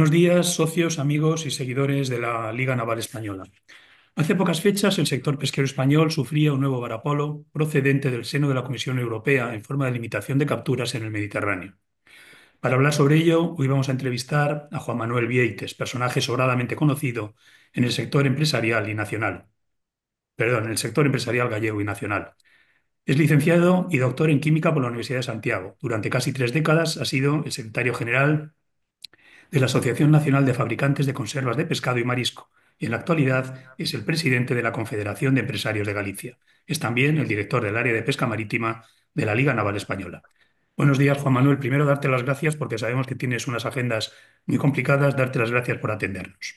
Buenos días, socios, amigos y seguidores de la Liga Naval Española. Hace pocas fechas, el sector pesquero español sufría un nuevo varapalo procedente del seno de la Comisión Europea en forma de limitación de capturas en el Mediterráneo. Para hablar sobre ello, hoy vamos a entrevistar a Juan Manuel Vieites, personaje sobradamente conocido en el sector empresarial y nacional. Perdón, en el sector empresarial gallego y nacional. Es licenciado y doctor en Química por la Universidad de Santiago. Durante casi 3 décadas ha sido el secretario general de la Asociación Nacional de Fabricantes de Conservas de Pescado y Marisco, y en la actualidad es el presidente de la Confederación de Empresarios de Galicia. Es también el director del área de pesca marítima de la Liga Naval Española. Buenos días, Juan Manuel. Primero, darte las gracias porque sabemos que tienes unas agendas muy complicadas. Darte las gracias por atendernos.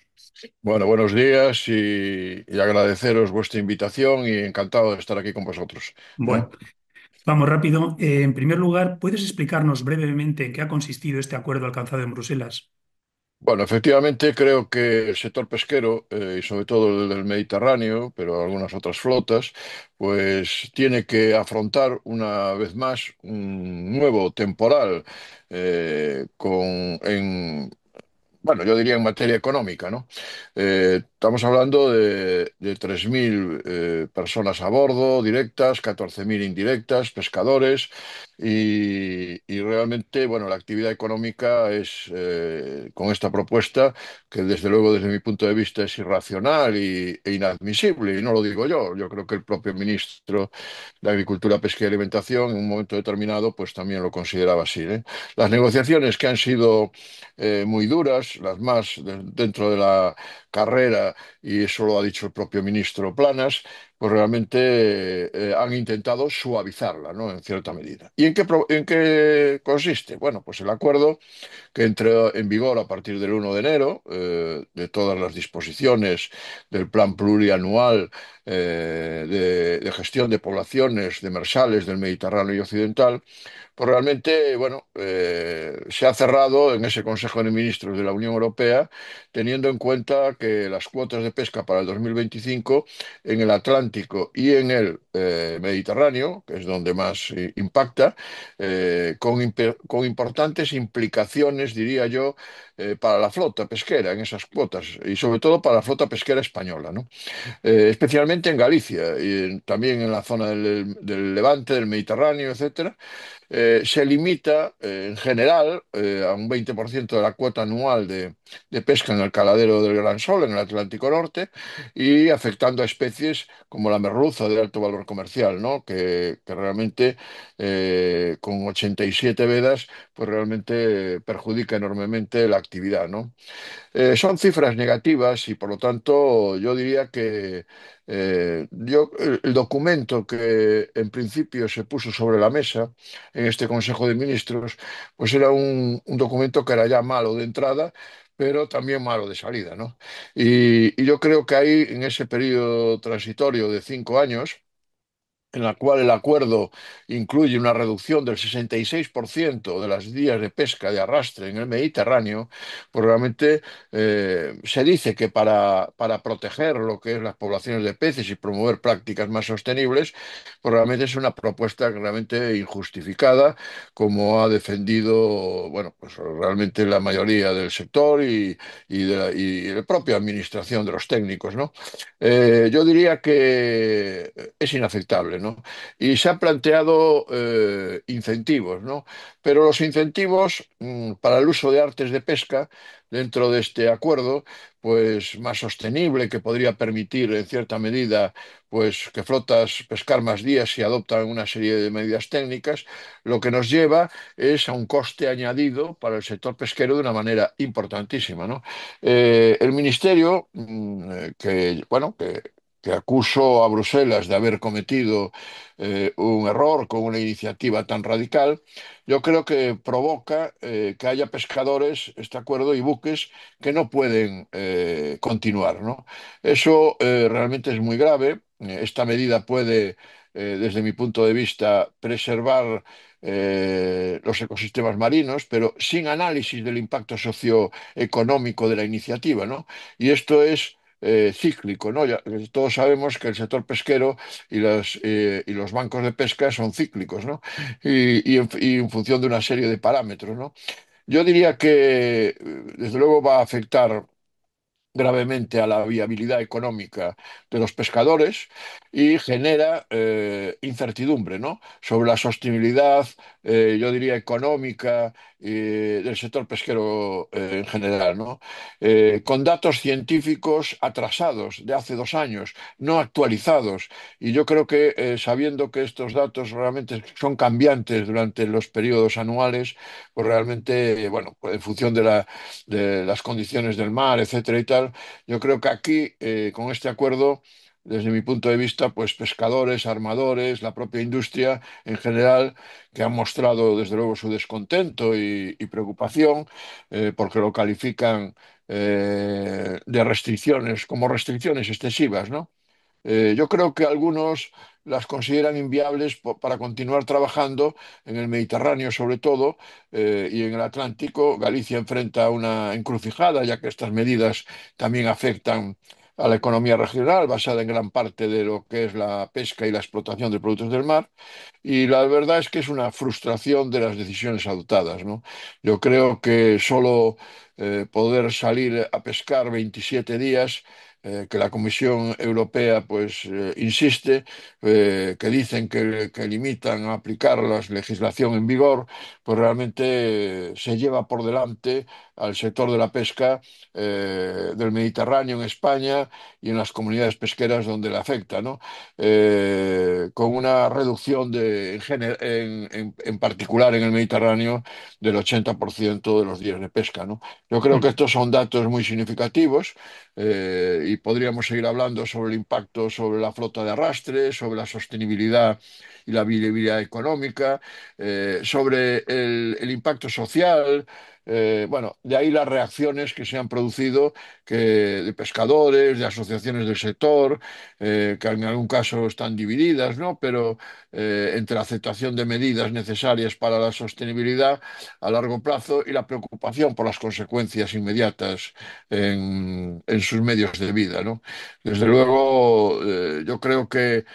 Bueno, buenos días y agradeceros vuestra invitación y encantado de estar aquí con vosotros. ¿Eh? Bueno, vamos rápido. En primer lugar, ¿puedes explicarnos brevemente en qué ha consistido este acuerdo alcanzado en Bruselas? Bueno, efectivamente creo que el sector pesquero y sobre todo el del Mediterráneo, pero algunas otras flotas, pues tiene que afrontar una vez más un nuevo temporal con, bueno, yo diría en materia económica, ¿no? Estamos hablando de 3.000 personas a bordo, directas, 14.000 indirectas, pescadores, y realmente, bueno, la actividad económica es, con esta propuesta, que desde luego desde mi punto de vista es irracional e inadmisible, y no lo digo yo creo que el propio ministro de Agricultura, Pesca y Alimentación en un momento determinado, pues también lo consideraba así, ¿eh? Las negociaciones que han sido muy duras, las más dentro de la carrera, y eso lo ha dicho el propio ministro Planas, pues realmente han intentado suavizarla, ¿no? En cierta medida. ¿Y en qué consiste? Bueno, pues el acuerdo que entró en vigor a partir del 1 de enero, de todas las disposiciones del plan plurianual de gestión de poblaciones demersales del Mediterráneo y Occidental, pues realmente, bueno, se ha cerrado en ese Consejo de Ministros de la Unión Europea, teniendo en cuenta que las cuotas de pesca para el 2025 en el Atlántico y en el Mediterráneo, que es donde más impacta, con importantes implicaciones, diría yo, para la flota pesquera en esas cuotas y sobre todo para la flota pesquera española, ¿no? Especialmente en Galicia y también en la zona del Levante, del Mediterráneo, etcétera. Se limita en general a un 20% de la cuota anual de pesca en el caladero del Gran Sol, en el Atlántico Norte, y afectando a especies como la merluza de alto valor comercial, ¿no? Que realmente con 87 vedas, pues realmente perjudica enormemente la actividad, ¿no? Son cifras negativas y por lo tanto yo diría que el documento que en principio se puso sobre la mesa en este Consejo de Ministros, pues era un documento que era ya malo de entrada, pero también malo de salida, ¿no? Y yo creo que ahí, en ese periodo transitorio de 5 años, en la cual el acuerdo incluye una reducción del 66% de las días de pesca de arrastre en el Mediterráneo, pues realmente se dice que para proteger lo que es las poblaciones de peces y promover prácticas más sostenibles, pues realmente es una propuesta realmente injustificada, como ha defendido, bueno, pues realmente la mayoría del sector y la propia administración de los técnicos, ¿no? Yo diría que es inaceptable, ¿no? Y se han planteado incentivos, ¿no? Pero los incentivos para el uso de artes de pesca dentro de este acuerdo, pues más sostenible, que podría permitir en cierta medida, pues que flotas pescar más días si adoptan una serie de medidas técnicas, lo que nos lleva es a un coste añadido para el sector pesquero de una manera importantísima, ¿no? El Ministerio, bueno, que acusó a Bruselas de haber cometido un error con una iniciativa tan radical, yo creo que provoca que haya pescadores, este acuerdo, y buques que no pueden continuar, ¿no? Eso realmente es muy grave. Esta medida puede, desde mi punto de vista, preservar los ecosistemas marinos, pero sin análisis del impacto socioeconómico de la iniciativa, ¿no? Y esto es cíclico, ¿no? Todos sabemos que el sector pesquero y los bancos de pesca son cíclicos, ¿no? Y en función de una serie de parámetros, ¿no? Yo diría que, desde luego, va a afectar gravemente a la viabilidad económica de los pescadores y genera incertidumbre, ¿no? Sobre la sostenibilidad, yo diría, económica del sector pesquero en general, ¿no? Con datos científicos atrasados de hace 2 años, no actualizados. Y yo creo que, sabiendo que estos datos realmente son cambiantes durante los periodos anuales, pues realmente, bueno, pues en función de las condiciones del mar, etcétera y tal, yo creo que aquí, con este acuerdo, desde mi punto de vista, pues pescadores, armadores, la propia industria en general, que han mostrado desde luego su descontento y preocupación, porque lo califican de restricciones, como restricciones excesivas, ¿no? Yo creo que algunos las consideran inviables para continuar trabajando en el Mediterráneo, sobre todo, y en el Atlántico. Galicia enfrenta una encrucijada, ya que estas medidas también afectan a la economía regional, basada en gran parte de lo que es la pesca y la explotación de productos del mar. Y la verdad es que es una frustración de las decisiones adoptadas, ¿no? Yo creo que solo poder salir a pescar 27 días, que la Comisión Europea pues insiste, que dicen que limitan a aplicar la legislación en vigor, pues realmente se lleva por delante al sector de la pesca del Mediterráneo en España y en las comunidades pesqueras donde le afecta, ¿no? Con una reducción en particular en el Mediterráneo, del 80% de los días de pesca, ¿no? Yo creo que Mm. estos son datos muy significativos, y podríamos seguir hablando sobre el impacto sobre la flota de arrastre, sobre la sostenibilidad y la viabilidad económica, sobre el impacto social. Bueno, de ahí las reacciones que se han producido, de pescadores, de asociaciones del sector, que en algún caso están divididas, ¿no? Pero entre la aceptación de medidas necesarias para la sostenibilidad a largo plazo y la preocupación por las consecuencias inmediatas en sus medios de vida, ¿no? Desde luego, yo creo que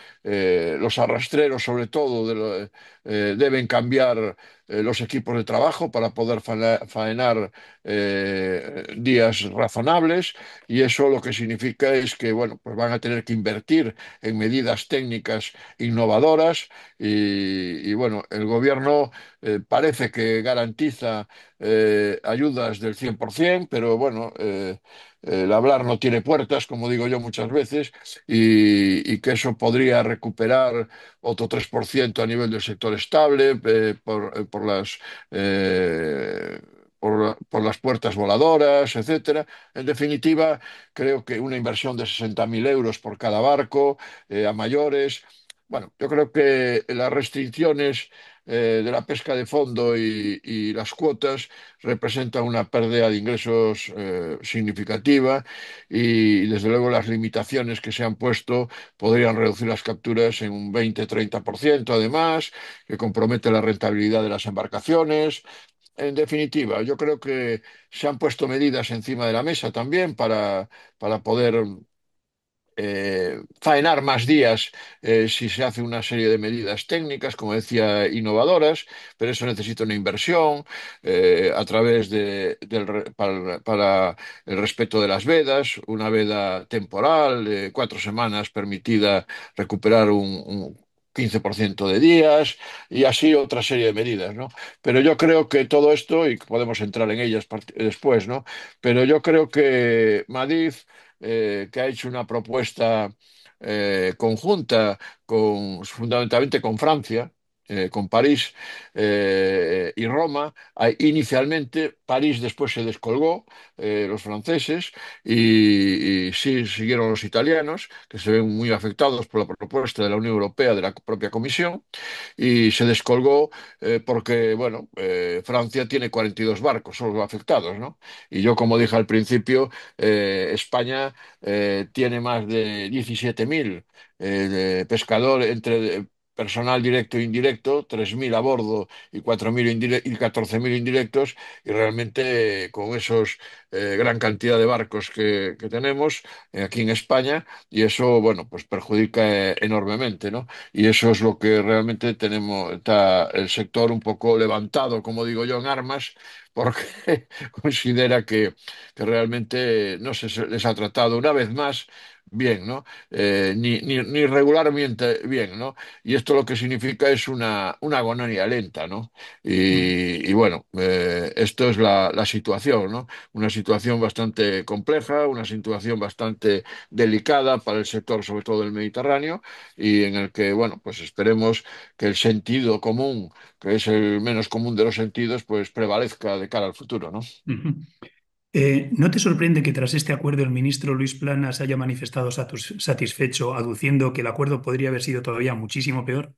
los arrastreros, sobre todo, deben cambiar los equipos de trabajo para poder faenar días razonables, y eso lo que significa es que, bueno, pues van a tener que invertir en medidas técnicas innovadoras y, bueno, el gobierno parece que garantiza ayudas del 100%, pero bueno, el hablar no tiene puertas, como digo yo muchas veces, y que eso podría recuperar otro 3% a nivel del sector estable, eh, por las puertas voladoras, etcétera. En definitiva, creo que una inversión de 60.000 euros por cada barco, a mayores. Bueno, yo creo que las restricciones de la pesca de fondo y las cuotas representan una pérdida de ingresos significativa, y desde luego las limitaciones que se han puesto podrían reducir las capturas en un 20-30%, además, que compromete la rentabilidad de las embarcaciones. En definitiva, yo creo que se han puesto medidas encima de la mesa también para poder faenar más días, si se hace una serie de medidas técnicas, como decía, innovadoras, pero eso necesita una inversión a través para el respeto de las vedas, una veda temporal de 4 semanas permitida recuperar un 15% de días, y así otra serie de medidas, ¿no? Pero yo creo que todo esto, y podemos entrar en ellas después, ¿no? Pero yo creo que Madrid, que ha hecho una propuesta conjunta, fundamentalmente con Francia, con París y Roma. Inicialmente París después se descolgó, los franceses, y sí siguieron los italianos, que se ven muy afectados por la propuesta de la Unión Europea, de la propia Comisión, y se descolgó porque, bueno, Francia tiene 42 barcos solo afectados, ¿no? Y yo, como dije al principio, España tiene más de 17.000 pescadores, personal directo e indirecto, 3.000 a bordo y 4.000 y 14.000 indirectos, y realmente con esos gran cantidad de barcos que tenemos aquí en España, y eso, bueno, pues perjudica enormemente, ¿no? Y eso es lo que realmente tenemos, está el sector un poco levantado, como digo yo, en armas, porque considera que realmente no se les ha tratado una vez más bien, ¿no? Ni regularmente bien, ¿no? Y esto lo que significa es una agonía lenta, ¿no? Y bueno, esto es la situación, ¿no? Una situación bastante compleja, una situación bastante delicada para el sector, sobre todo del Mediterráneo, y en el que, bueno, pues esperemos que el sentido común, que es el menos común de los sentidos, pues prevalezca de cara al futuro, ¿no? Ujú. ¿No te sorprende que tras este acuerdo el ministro Luis Planas haya manifestado satisfecho, aduciendo que el acuerdo podría haber sido todavía muchísimo peor?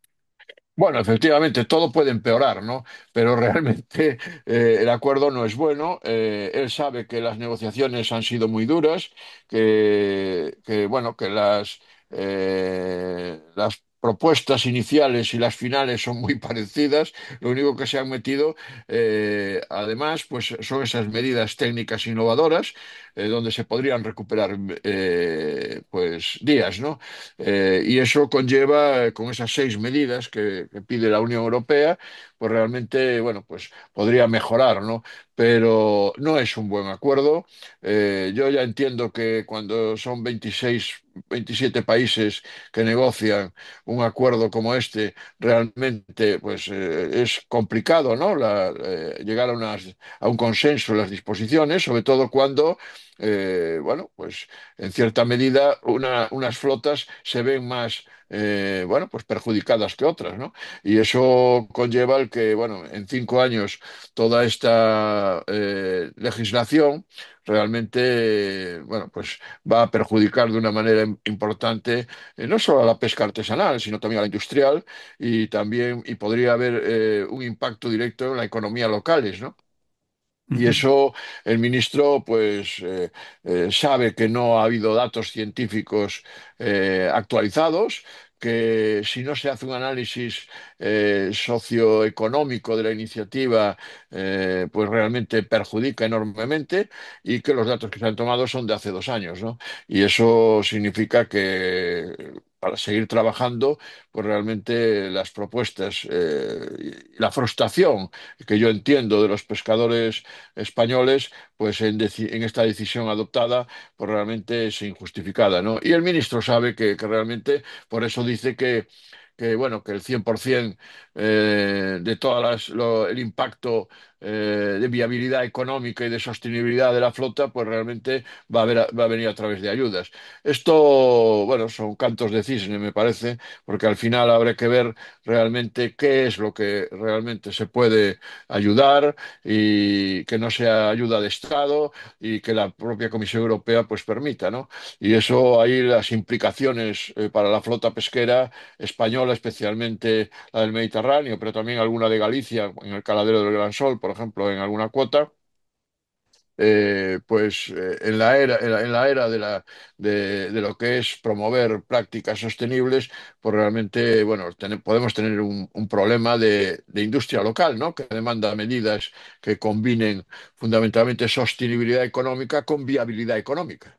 Bueno, efectivamente, todo puede empeorar, ¿no? Pero realmente el acuerdo no es bueno. Él sabe que las negociaciones han sido muy duras, bueno, que las propuestas iniciales y las finales son muy parecidas. Lo único que se han metido, además, pues son esas medidas técnicas innovadoras, donde se podrían recuperar, pues, días, ¿no? Y eso conlleva, con esas 6 medidas que pide la Unión Europea, pues realmente, bueno, pues podría mejorar, ¿no? Pero no es un buen acuerdo. Yo ya entiendo que cuando son 26, 27 países que negocian un acuerdo como este, realmente, pues es complicado, ¿no? Llegar a un consenso en las disposiciones, sobre todo cuando, bueno, pues en cierta medida, unas flotas se ven más, bueno, pues perjudicadas que otras, ¿no? Y eso conlleva el que, bueno, en 5 años toda esta legislación realmente, bueno, pues va a perjudicar de una manera importante, no solo a la pesca artesanal, sino también a la industrial, y podría haber un impacto directo en la economía locales, ¿no? Y Ujú, eso el ministro pues sabe que no ha habido datos científicos actualizados, que si no se hace un análisis socioeconómico de la iniciativa, pues realmente perjudica enormemente, y que los datos que se han tomado son de hace 2 años, ¿no? Y eso significa que para seguir trabajando, pues realmente las propuestas y la frustración que yo entiendo de los pescadores españoles, pues en esta decisión adoptada, pues realmente es injustificada, ¿no? Y el ministro sabe que realmente, por eso dice bueno, que el 100% de el impacto de viabilidad económica y de sostenibilidad de la flota, pues realmente va a venir a través de ayudas. Esto, bueno, son cantos de cisne, me parece, porque al final habrá que ver realmente qué es lo que realmente se puede ayudar, y que no sea ayuda de Estado, y que la propia Comisión Europea pues permita, ¿no? Y eso, ahí las implicaciones para la flota pesquera española, especialmente la del Mediterráneo, pero también alguna de Galicia, en el Caladero del Gran Sol, por ejemplo, en alguna cuota, pues en la era de lo que es promover prácticas sostenibles, pues realmente, bueno, podemos tener un problema de industria local, ¿no? Que demanda medidas que combinen fundamentalmente sostenibilidad económica con viabilidad económica.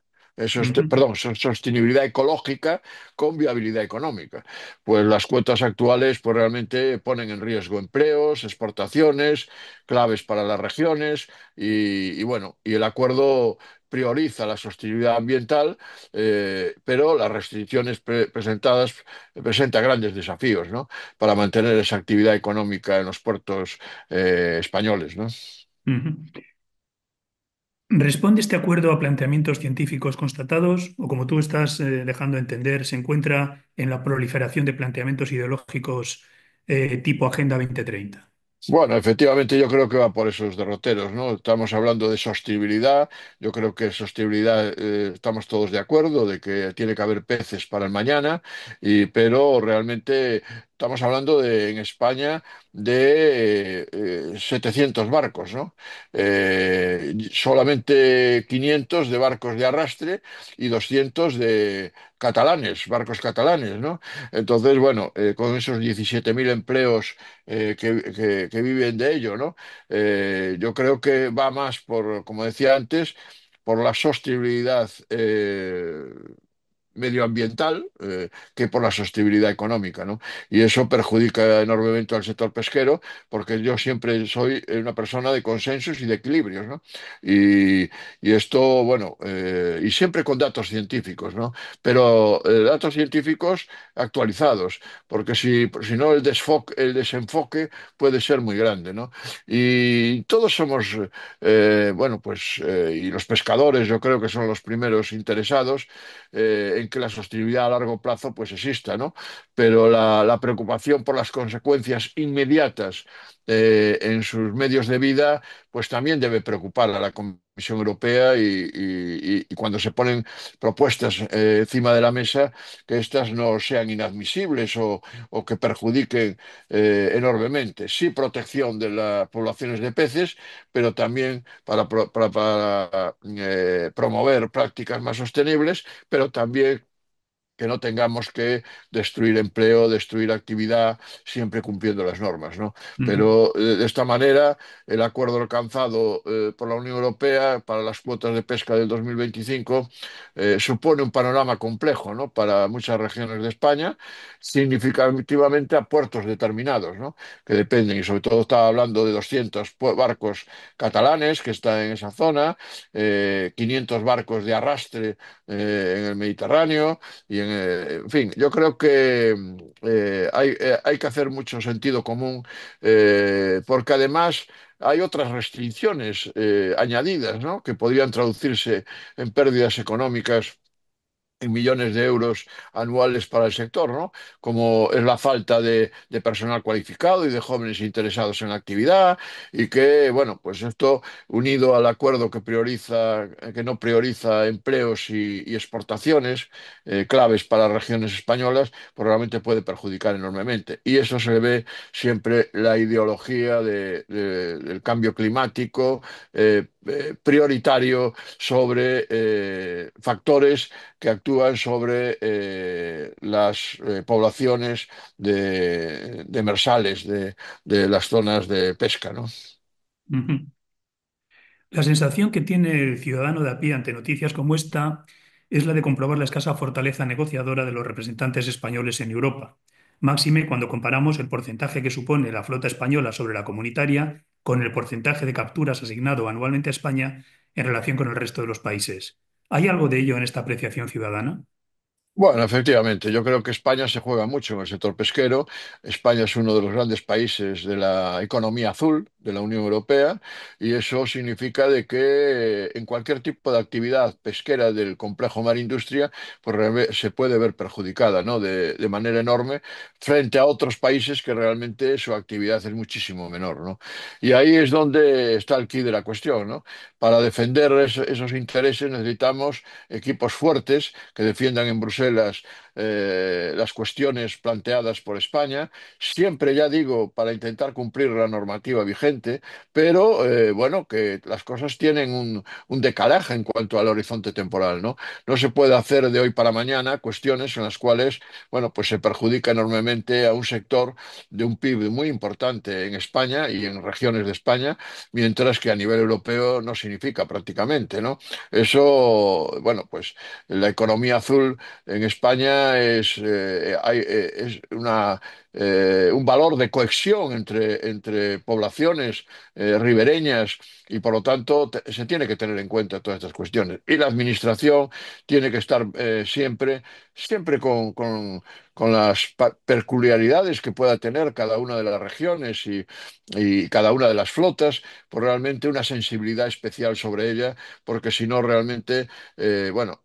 ujú, Perdón, sostenibilidad ecológica con viabilidad económica. Pues las cuotas actuales, pues realmente ponen en riesgo empleos, exportaciones, claves para las regiones, y bueno, y el acuerdo prioriza la sostenibilidad ambiental, pero las restricciones presentadas presentan grandes desafíos, ¿no? Para mantener esa actividad económica en los puertos españoles, ¿no? ujú. ¿Responde este acuerdo a planteamientos científicos constatados o, como tú estás dejando entender, se encuentra en la proliferación de planteamientos ideológicos tipo Agenda 2030? Bueno, efectivamente yo creo que va por esos derroteros, ¿no? Estamos hablando de sostenibilidad. Yo creo que sostenibilidad, estamos todos de acuerdo de que tiene que haber peces para el mañana, pero realmente estamos hablando en España de 700 barcos, ¿no? Solamente 500 de barcos de arrastre y 200 de catalanes, barcos catalanes, ¿no? Entonces, bueno, con esos 17.000 empleos que viven de ello, ¿no? Yo creo que va más por, como decía antes, por la sostenibilidad medioambiental que por la sostenibilidad económica, ¿no? Y eso perjudica enormemente al sector pesquero, porque yo siempre soy una persona de consensos y de equilibrios, ¿no? Y, y esto, bueno, y siempre con datos científicos, ¿no? Pero datos científicos actualizados, porque si no el desenfoque puede ser muy grande, ¿no? Y todos somos, bueno, pues, y los pescadores yo creo que son los primeros interesados en que la sostenibilidad a largo plazo pues exista, ¿no? Pero la preocupación por las consecuencias inmediatas en sus medios de vida pues también debe preocupar a la Comisión Europea y cuando se ponen propuestas encima de la mesa, que éstas no sean inadmisibles o que perjudiquen enormemente. Sí, protección de las poblaciones de peces, pero también para promover prácticas más sostenibles, pero también que no tengamos que destruir empleo, destruir actividad, siempre cumpliendo las normas, ¿no? Ujú. Pero de esta manera, el acuerdo alcanzado por la Unión Europea para las cuotas de pesca del 2025 supone un panorama complejo, ¿no? Para muchas regiones de España, significativamente a puertos determinados, ¿no? Que dependen, y sobre todo estaba hablando de 200 barcos catalanes que están en esa zona, 500 barcos de arrastre en el Mediterráneo en fin, yo creo que hay que hacer mucho sentido común porque además hay otras restricciones añadidas, ¿no? Que podrían traducirse en pérdidas económicas en millones de euros anuales para el sector, ¿no? Como es la falta de personal cualificado y de jóvenes interesados en la actividad y que, bueno, pues esto unido al acuerdo que no prioriza empleos y exportaciones claves para las regiones españolas, pues realmente puede perjudicar enormemente. Y eso se le ve siempre la ideología del cambio climático prioritario sobre factores que actúan sobre las poblaciones de demersales de las zonas de pesca, ¿no? Ujú. La sensación que tiene el ciudadano de a pie ante noticias como esta es la de comprobar la escasa fortaleza negociadora de los representantes españoles en Europa, máxime cuando comparamos el porcentaje que supone la flota española sobre la comunitaria con el porcentaje de capturas asignado anualmente a España en relación con el resto de los países. ¿Hay algo de ello en esta apreciación ciudadana? Bueno, efectivamente, yo creo que España se juega mucho en el sector pesquero. España es uno de los grandes países de la economía azul de la Unión Europea y eso significa de que en cualquier tipo de actividad pesquera del complejo mar industria pues se puede ver perjudicada, ¿no? De manera enorme frente a otros países que realmente su actividad es muchísimo menor, ¿no? Y ahí es donde está el quid de la cuestión, ¿no? Para defender esos intereses necesitamos equipos fuertes que defiendan en Bruselas las cuestiones planteadas por España, siempre ya digo, para intentar cumplir la normativa vigente, pero bueno, que las cosas tienen un decalaje en cuanto al horizonte temporal, ¿no? No se puede hacer de hoy para mañana cuestiones en las cuales, bueno, pues se perjudica enormemente a un sector de un PIB muy importante en España y en regiones de España, mientras que a nivel europeo no significa prácticamente, ¿no? Eso, bueno, pues la economía azul en España es un valor de cohesión entre poblaciones ribereñas y por lo tanto se tiene que tener en cuenta todas estas cuestiones. Y la administración tiene que estar siempre con las peculiaridades que pueda tener cada una de las regiones y cada una de las flotas, por realmente una sensibilidad especial sobre ella, porque si no realmente bueno,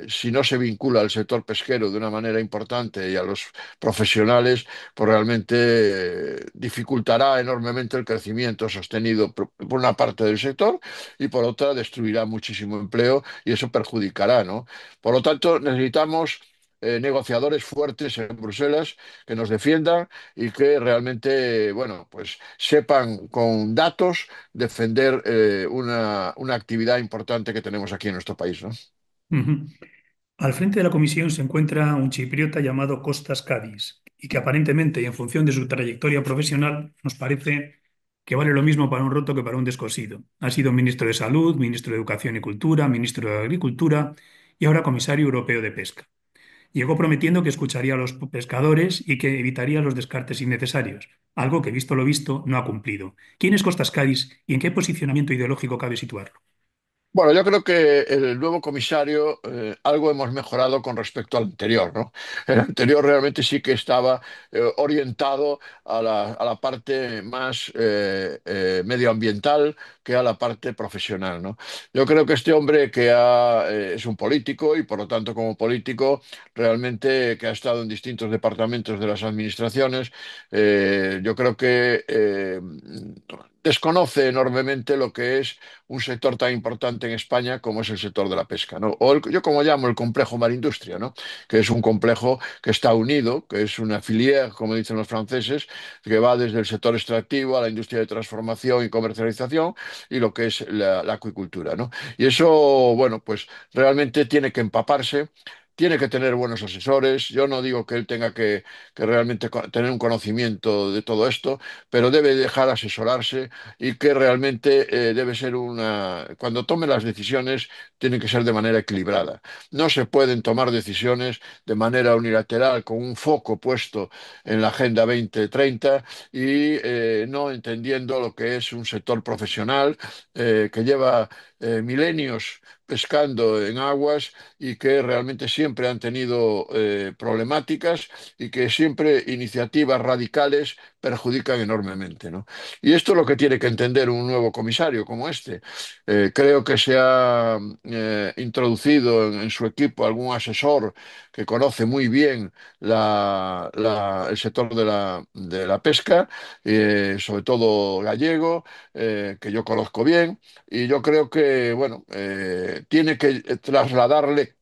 si no se vincula al sector pesquero de una manera importante y a los profesionales, pues realmente dificultará enormemente el crecimiento sostenido por una parte del sector y por otra destruirá muchísimo empleo y eso perjudicará, ¿no? Por lo tanto, necesitamos negociadores fuertes en Bruselas que nos defiendan y que realmente, bueno, pues sepan con datos defender una actividad importante que tenemos aquí en nuestro país, ¿no? Ujú. Al frente de la comisión se encuentra un chipriota llamado Kostas Kadis y que aparentemente, y en función de su trayectoria profesional, nos parece que vale lo mismo para un roto que para un descosido. Ha sido ministro de Salud, ministro de Educación y Cultura, ministro de Agricultura y ahora comisario europeo de Pesca. Llegó prometiendo que escucharía a los pescadores y que evitaría los descartes innecesarios, algo que, visto lo visto, no ha cumplido. ¿Quién es Kostas Kadis y en qué posicionamiento ideológico cabe situarlo? Bueno, yo creo que el nuevo comisario algo hemos mejorado con respecto al anterior, ¿no? El anterior realmente sí que estaba orientado a la parte más medioambiental que a la parte profesional, ¿no? Yo creo que este hombre es un político y por lo tanto como político realmente que ha estado en distintos departamentos de las administraciones, yo creo que desconoce enormemente lo que es un sector tan importante en España como es el sector de la pesca, ¿no? Yo como llamo el complejo marindustria, ¿no? Que es un complejo que está unido, que es una filière, como dicen los franceses, que va desde el sector extractivo a la industria de transformación y comercialización y lo que es la acuicultura, ¿no? Y eso, bueno, pues realmente tiene que empaparse. Tiene que tener buenos asesores. Yo no digo que él tenga que realmente tener un conocimiento de todo esto, pero debe dejar asesorarse y que realmente debe ser cuando tome las decisiones, tienen que ser de manera equilibrada. No se pueden tomar decisiones de manera unilateral con un foco puesto en la Agenda 2030 y no entendiendo lo que es un sector profesional que lleva milenios pescando en aguas y que realmente siempre han tenido problemáticas y que siempre iniciativas radicales perjudican enormemente, ¿no? Y esto es lo que tiene que entender un nuevo comisario como este. Creo que se ha introducido en su equipo algún asesor que conoce muy bien el sector de la pesca, sobre todo gallego, que yo conozco bien, y yo creo que, bueno, tiene que trasladarle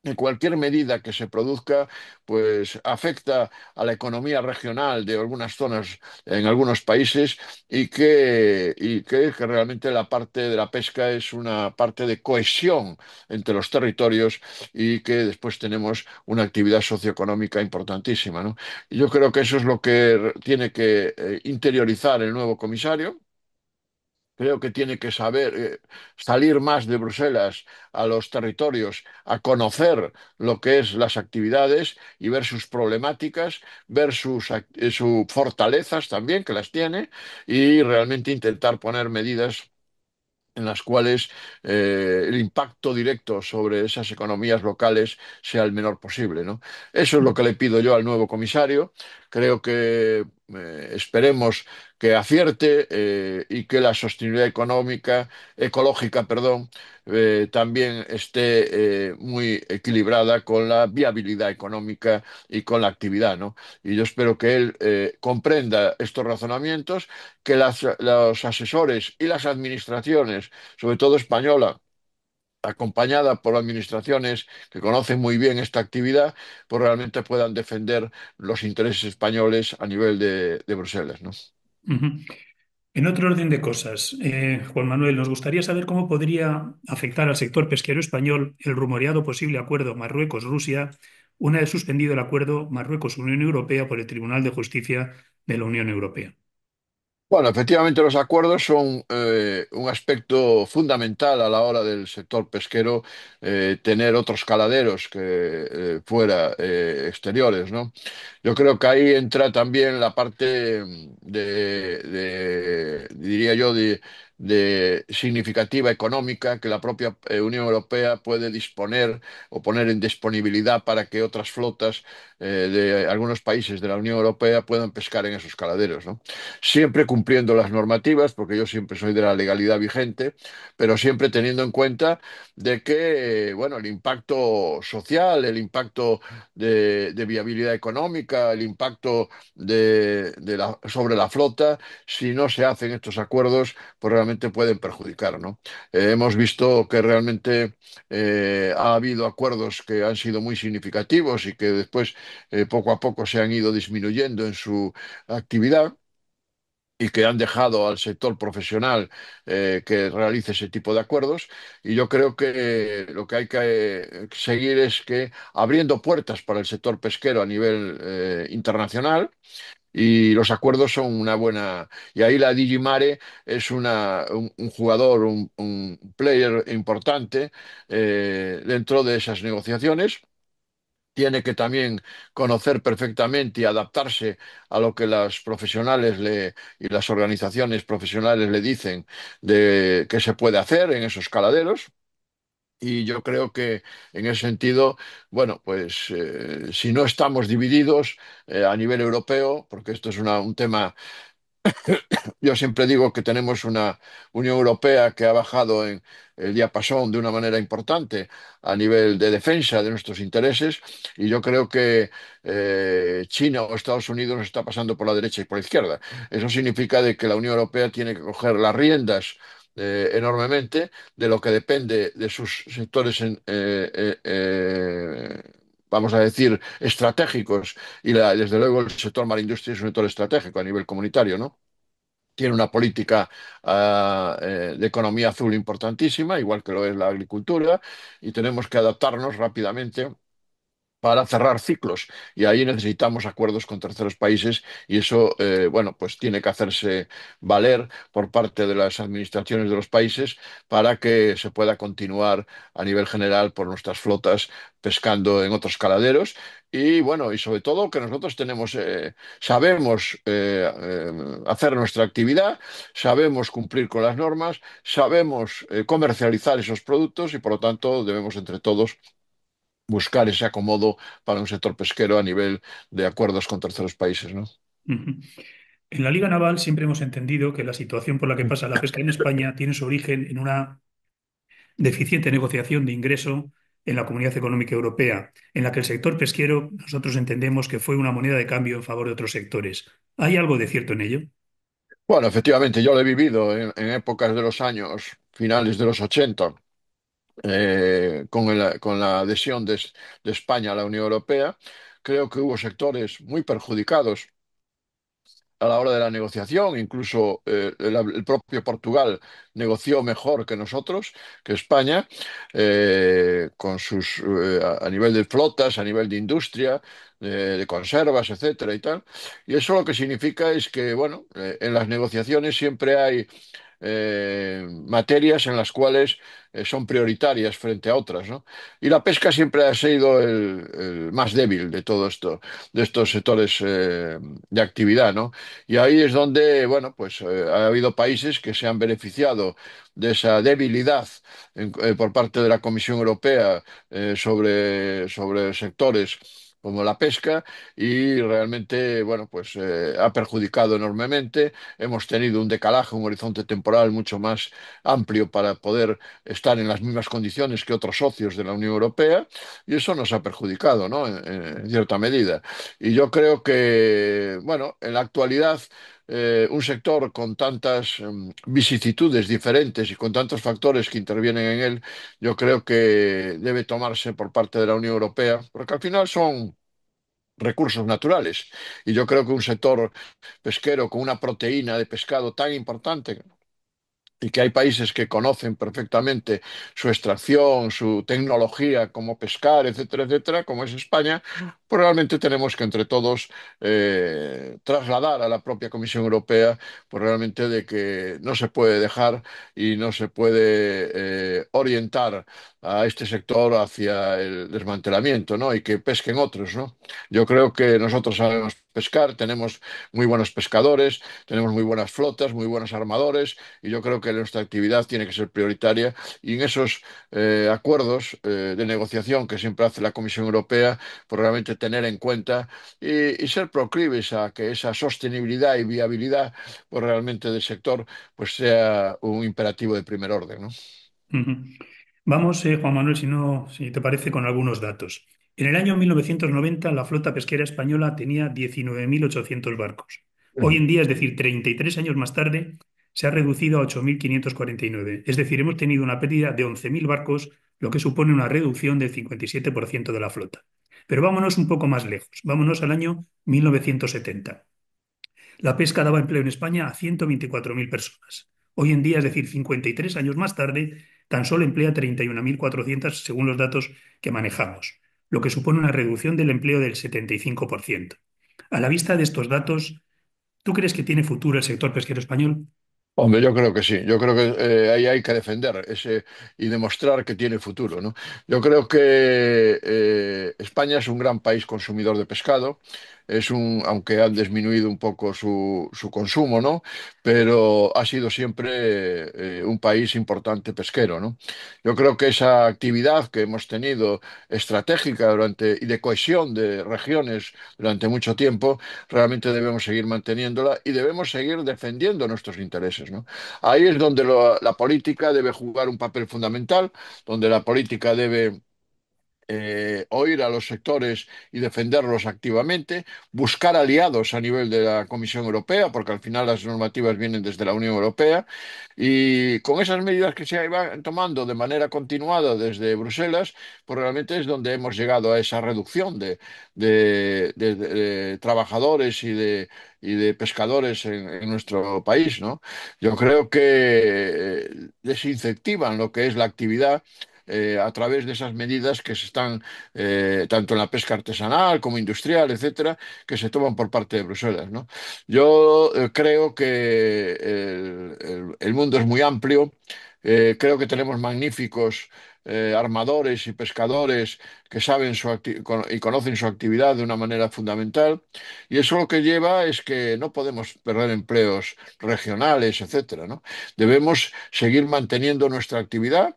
que cualquier medida que se produzca, pues afecta a la economía regional de algunas zonas en algunos países que realmente la parte de la pesca es una parte de cohesión entre los territorios y que después tenemos una actividad socioeconómica importantísima, ¿no? Y yo creo que eso es lo que tiene que interiorizar el nuevo comisario. Creo que tiene que saber salir más de Bruselas a los territorios, a conocer lo que es las actividades y ver sus problemáticas, ver sus fortalezas también, que las tiene, y realmente intentar poner medidas en las cuales el impacto directo sobre esas economías locales sea el menor posible, ¿no? Eso es lo que le pido yo al nuevo comisario. Creo que esperemos que acierte y que la sostenibilidad ecológica, perdón, también esté muy equilibrada con la viabilidad económica y con la actividad, ¿no? Y yo espero que él comprenda estos razonamientos, que los asesores y las administraciones, sobre todo española, acompañada por administraciones que conocen muy bien esta actividad, pues realmente puedan defender los intereses españoles a nivel de Bruselas, ¿no? Ujú. En otro orden de cosas, Juan Manuel, nos gustaría saber cómo podría afectar al sector pesquero español el rumoreado posible acuerdo Marruecos-Rusia una vez suspendido el acuerdo Marruecos-Unión Europea por el Tribunal de Justicia de la Unión Europea. Bueno, efectivamente los acuerdos son un aspecto fundamental a la hora del sector pesquero, tener otros caladeros que fuera exteriores, ¿no? Yo creo que ahí entra también la parte diría yo, de significativa económica que la propia Unión Europea puede disponer o poner en disponibilidad para que otras flotas de algunos países de la Unión Europea puedan pescar en esos caladeros, ¿no? Siempre cumpliendo las normativas, porque yo siempre soy de la legalidad vigente, pero siempre teniendo en cuenta de que, bueno, el impacto social, el impacto de viabilidad económica, el impacto sobre la flota, si no se hacen estos acuerdos, pues realmente realmente pueden perjudicar, ¿no? Hemos visto que realmente ha habido acuerdos que han sido muy significativos y que después poco a poco se han ido disminuyendo en su actividad y que han dejado al sector profesional que realice ese tipo de acuerdos. Y yo creo que lo que hay que seguir es que abriendo puertas para el sector pesquero a nivel internacional. Y los acuerdos son una buena. Y ahí la Digimare es un jugador, un player importante dentro de esas negociaciones. Tiene que también conocer perfectamente y adaptarse a lo que las profesionales y las organizaciones profesionales le dicen de qué se puede hacer en esos caladeros. Y yo creo que en ese sentido, bueno, pues si no estamos divididos a nivel europeo, porque esto es un tema. Yo siempre digo que tenemos una Unión Europea que ha bajado en el diapasón de una manera importante a nivel de defensa de nuestros intereses y yo creo que China o Estados Unidos nos está pasando por la derecha y por la izquierda. Eso significa de que la Unión Europea tiene que coger las riendas enormemente de lo que depende de sus sectores vamos a decir, estratégicos y desde luego el sector marindustria es un sector estratégico a nivel comunitario, ¿no? Tiene una política de economía azul importantísima, igual que lo es la agricultura, y tenemos que adaptarnos rápidamente para cerrar ciclos. Y ahí necesitamos acuerdos con terceros países y eso, bueno, pues tiene que hacerse valer por parte de las administraciones de los países para que se pueda continuar a nivel general por nuestras flotas pescando en otros caladeros. Y bueno, y sobre todo que nosotros sabemos hacer nuestra actividad, sabemos cumplir con las normas, sabemos comercializar esos productos y por lo tanto debemos entre todos buscar ese acomodo para un sector pesquero a nivel de acuerdos con terceros países, ¿no? Ujú. En la Liga Naval siempre hemos entendido que la situación por la que pasa la pesca en España tiene su origen en una deficiente negociación de ingreso en la Comunidad Económica Europea, en la que el sector pesquero nosotros entendemos que fue una moneda de cambio en favor de otros sectores. ¿Hay algo de cierto en ello? Bueno, efectivamente, yo lo he vivido en épocas de los años finales de los 80, con la adhesión de España a la Unión Europea. Creo que hubo sectores muy perjudicados a la hora de la negociación, incluso el propio Portugal negoció mejor que nosotros, que España, a nivel de flotas, a nivel de industria, de conservas, etcétera y tal. Y eso lo que significa es que, bueno, en las negociaciones siempre hay materias en las cuales son prioritarias frente a otras, ¿no? Y la pesca siempre ha sido el más débil de todo esto, de estos sectores de actividad, ¿no? Y ahí es donde, bueno, pues ha habido países que se han beneficiado de esa debilidad por parte de la Comisión Europea sobre sectores como la pesca y realmente, bueno, pues ha perjudicado enormemente. Hemos tenido un decalaje, un horizonte temporal mucho más amplio para poder estar en las mismas condiciones que otros socios de la Unión Europea y eso nos ha perjudicado, ¿no? En cierta medida. Y yo creo que, bueno, en la actualidad un sector con tantas vicisitudes diferentes y con tantos factores que intervienen en él, yo creo que debe tomarse por parte de la Unión Europea, porque al final son recursos naturales. Y yo creo que un sector pesquero con una proteína de pescado tan importante y que hay países que conocen perfectamente su extracción, su tecnología, cómo pescar, etcétera, etcétera, como es España, pues realmente tenemos que entre todos trasladar a la propia Comisión Europea, pues realmente de que no se puede dejar y no se puede orientar a este sector hacia el desmantelamiento, ¿no? Y que pesquen otros, ¿no? Yo creo que nosotros sabemos pescar, tenemos muy buenos pescadores, tenemos muy buenas flotas, muy buenos armadores, y yo creo que nuestra actividad tiene que ser prioritaria y en esos acuerdos de negociación que siempre hace la Comisión Europea, pues realmente tener en cuenta y ser proclives a que esa sostenibilidad y viabilidad pues realmente del sector pues sea un imperativo de primer orden, ¿no? Ujú. Vamos, Juan Manuel, si te parece, con algunos datos. En el año 1990, la flota pesquera española tenía 19.800 barcos. Hoy en día, es decir, 33 años más tarde, se ha reducido a 8.549. Es decir, hemos tenido una pérdida de 11.000 barcos, lo que supone una reducción del 57% de la flota. Pero vámonos un poco más lejos. Vámonos al año 1970. La pesca daba empleo en España a 124.000 personas. Hoy en día, es decir, 53 años más tarde, tan solo emplea 31.400 según los datos que manejamos, lo que supone una reducción del empleo del 75%. A la vista de estos datos, ¿tú crees que tiene futuro el sector pesquero español? Hombre, yo creo que sí. Yo creo que ahí hay que defender ese y demostrar que tiene futuro, ¿no? Yo creo que España es un gran país consumidor de pescado. Aunque han disminuido un poco su consumo, ¿no? Pero ha sido siempre un país importante pesquero, ¿no? Yo creo que esa actividad que hemos tenido estratégica y de cohesión de regiones durante mucho tiempo, realmente debemos seguir manteniéndola y debemos seguir defendiendo nuestros intereses, ¿no? Ahí es donde la política debe jugar un papel fundamental, donde la política debe oír a los sectores y defenderlos activamente, buscar aliados a nivel de la Comisión Europea, porque al final las normativas vienen desde la Unión Europea, y con esas medidas que se van tomando de manera continuada desde Bruselas, pues realmente es donde hemos llegado a esa reducción de trabajadores y de pescadores en nuestro país, ¿no? Yo creo que desincentivan lo que es la actividad a través de esas medidas que se están, tanto en la pesca artesanal como industrial, etcétera, que se toman por parte de Bruselas, ¿no? Yo creo que el mundo es muy amplio. Creo que tenemos magníficos armadores y pescadores que saben y conocen su actividad de una manera fundamental. Y eso lo que lleva es que no podemos perder empleos regionales, etcétera, ¿no? Debemos seguir manteniendo nuestra actividad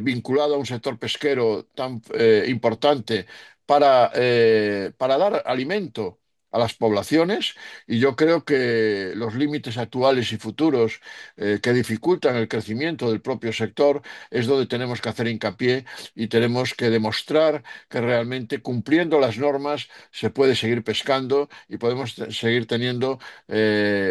vinculado a un sector pesquero tan importante para dar alimento a las poblaciones, y yo creo que los límites actuales y futuros que dificultan el crecimiento del propio sector es donde tenemos que hacer hincapié y tenemos que demostrar que realmente cumpliendo las normas se puede seguir pescando y podemos seguir teniendo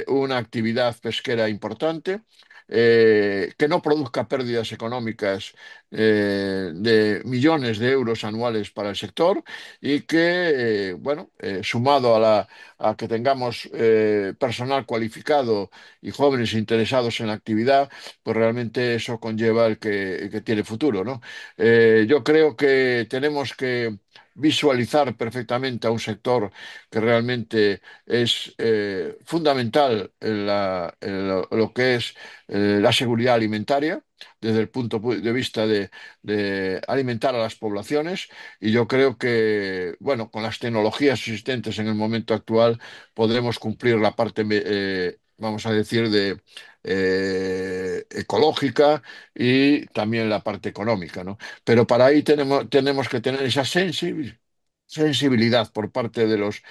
una actividad pesquera importante, que no produzca pérdidas económicas de millones de euros anuales para el sector, y que, bueno, sumado a que tengamos personal cualificado y jóvenes interesados en la actividad, pues realmente eso conlleva el que tiene futuro, ¿no? Yo creo que tenemos que visualizar perfectamente a un sector que realmente es fundamental lo que es la seguridad alimentaria desde el punto de vista de alimentar a las poblaciones, y yo creo que, bueno, con las tecnologías existentes en el momento actual podremos cumplir la parte, vamos a decir, de ecológica y también la parte económica, ¿no? Pero para ahí tenemos que tener esa sensibilidad por parte de los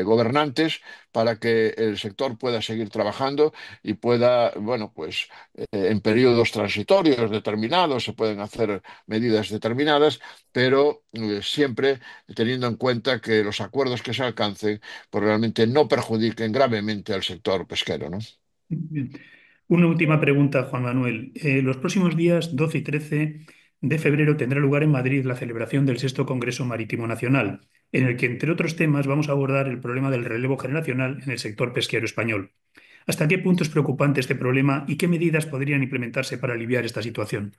gobernantes para que el sector pueda seguir trabajando y pueda, bueno, pues en periodos transitorios determinados se pueden hacer medidas determinadas, pero siempre teniendo en cuenta que los acuerdos que se alcancen pues realmente no perjudiquen gravemente al sector pesquero, ¿no? Bien. Una última pregunta, Juan Manuel. Los próximos días 12 y 13 de febrero tendrá lugar en Madrid la celebración del Sexto Congreso Marítimo Nacional, en el que, entre otros temas, vamos a abordar el problema del relevo generacional en el sector pesquero español. ¿Hasta qué punto es preocupante este problema y qué medidas podrían implementarse para aliviar esta situación?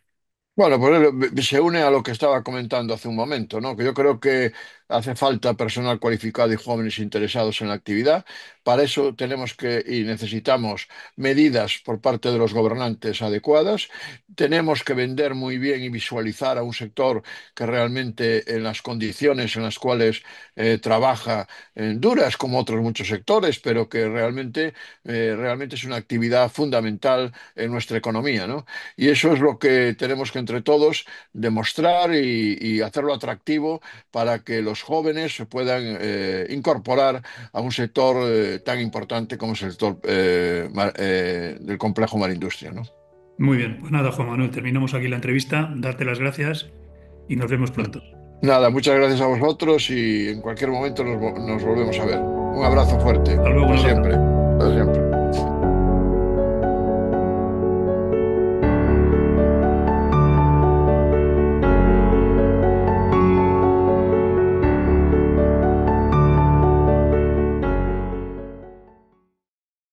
Bueno, pues se une a lo que estaba comentando hace un momento, ¿no? Que yo creo que hace falta personal cualificado y jóvenes interesados en la actividad. Para eso tenemos que y necesitamos medidas por parte de los gobernantes adecuadas. Tenemos que vender muy bien y visualizar a un sector que realmente en las condiciones en las cuales trabaja, duras como otros muchos sectores, pero que realmente es una actividad fundamental en nuestra economía, ¿no? Y eso es lo que tenemos que entre todos demostrar y hacerlo atractivo para que los jóvenes se puedan incorporar a un sector tan importante como es el sector del complejo Marindustria, ¿no? Muy bien, pues nada, Juan Manuel, terminamos aquí la entrevista. Darte las gracias y nos vemos pronto. Nada, muchas gracias a vosotros y en cualquier momento nos volvemos a ver. Un abrazo fuerte. Hasta luego, un Hasta abrazo. siempre. Hasta siempre.